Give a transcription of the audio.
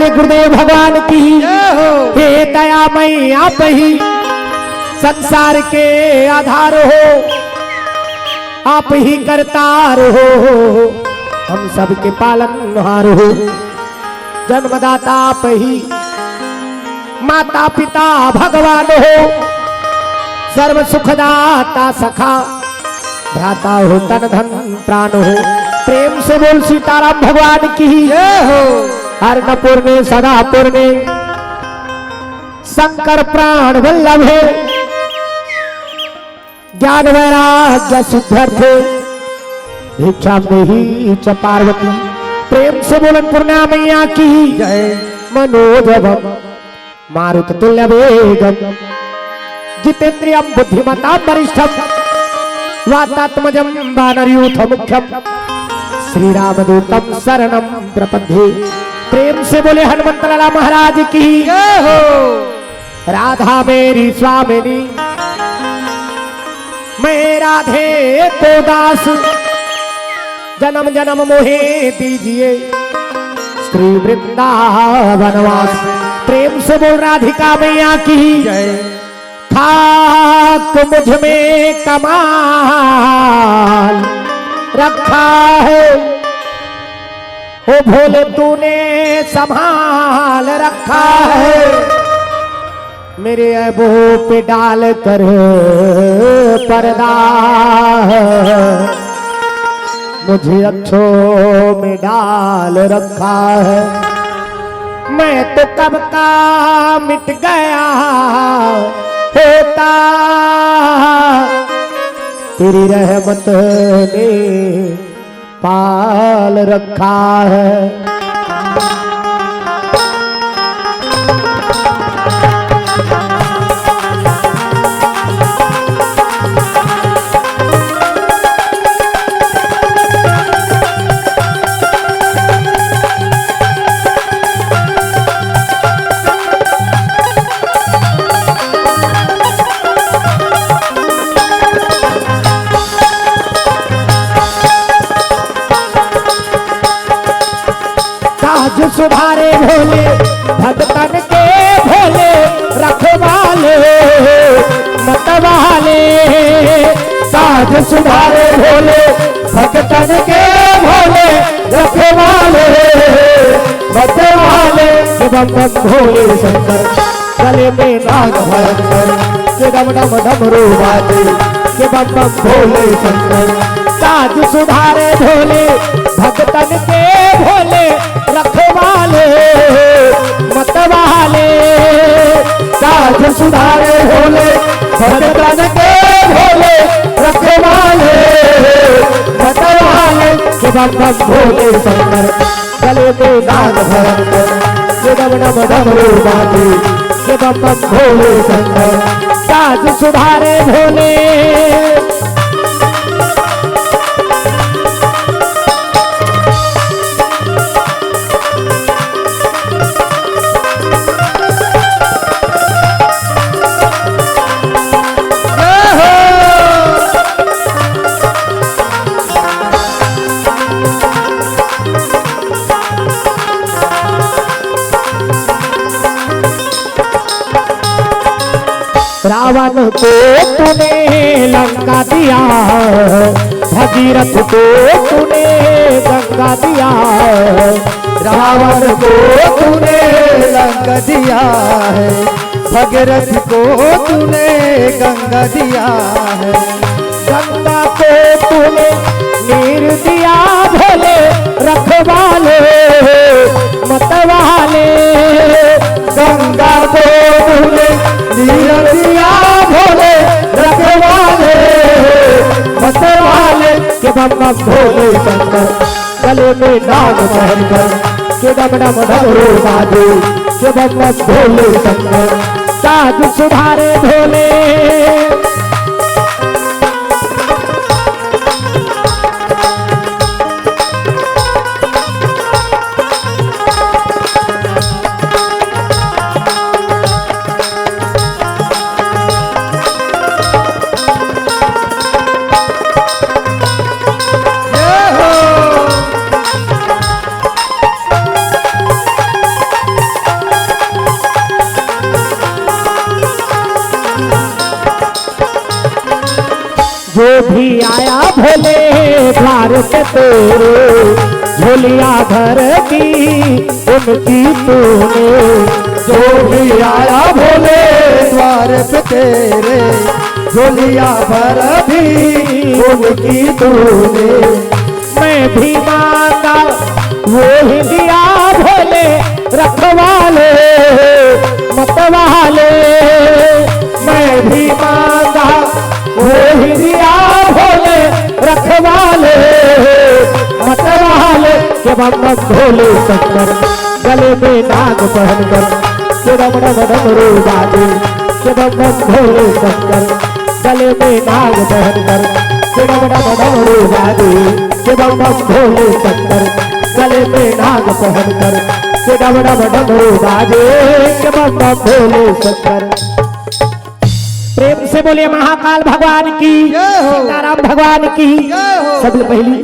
बोले गुरुदेव भगवान की। हे दयामय आप ही संसार के आधार हो, आप ही करतार हो, हम सबके पालनहार हो। जन्मदाता आप ही, माता पिता भगवान हो, सर्व सुखदाता सखा, भ्राता हो तन धन प्राण हो। प्रेम से बोल सीताराम भगवान की हो। अन्नपूर्णे सदा पूर्णे शंकर प्राण वल्लभ है, ज्ञान वैराग्य सिद्ध्यर्थे भिक्षा में ही च पार्वती। प्रेम से बोलन पूर्णा मैया की जय। मनोजवम मारुत तुल्य वेगम जितेन्द्रियम बुद्धिमता वरिष्ठम वातात्मजं वानरयूथ मुख्यम श्री रामदूतम शरणम प्रपद्ये। प्रेम से बोले हनुमंत लाला महाराज की जय हो। राधा मेरी स्वामिनी मैं राधे को दास, जन्म जन्म मोहे दीजिए श्री वृंदावनवास। प्रेम से बोल राधिका मैया की जय। खाक मुझ में कमाल रखा है, ओ भोले तूने संभाल रखा है। मेरे ऐबों पे डाल कर पर्दा, मुझे अच्छों में डाल रखा है। मैं तो कब का मिट गया होता, तेरी रहमत ने पाल रखा है। सुधारे भोले भगतन के भोले रखवाले मतवाले। साध सुधारे भोले भगतन के भोले रखवाले मतवाले। शिवम भोले शंकर गले में नाग भयंकर, शिवम डम डमरू बाजे शिवम भोले शंकर। साध सुधारे भोले भगतन के भोले रखवाले मतवाले। साध सुधारे भोले भगतन के भोले रखवाले मतवाले। शिवम भोले शंकर गले में नाग भयंकर, शिवम डम डमरू बाजे शिवम भोले शंकर। साध सुधारे भोले रावण को तूने लंका दिया, भगीरथ को तूने गंगा दिया। रावण को तूने लंका दिया है, भगीरथ को तूने गंगा दिया है। गंगा को तूने नीर दिया भोले रखवाले मतवाले। गंगा को तूने नीर दिया भोले रखवाले मतवाले। के बम भोले शंकर गले में नाग पहनकर, के डम डम डमरू बाजे के बम भोले शंकर। साध सुधारे भोले जो भी आया भोले द्वार पे तेरे झोलियां भर दी उनकी तूने। जो भी आया भोले द्वार पे तेरे झोलियां भर दी उनकी तूने। मैं भी मांगा वो ही दिया भोले रखवाले मतवाले। मैं भी मांगा वो ही दिया भोले रखवाले मतवाले। के बम बम भोले शंकर गले में नाग पहनकर के डम डम डमरू बाजे। के बम बम भोले शंकर गले में नाग पहनकर के डम डम डमरू बाजे। के बम बम भोले शंकर गले में नाग पहनकर के डम डम डमरू बाजे। के बम बम भोले शंकर। प्रेम से बोलिए महाकाल भगवान की, जय हो। सीताराम भगवान की। जय हो। सबसे पहली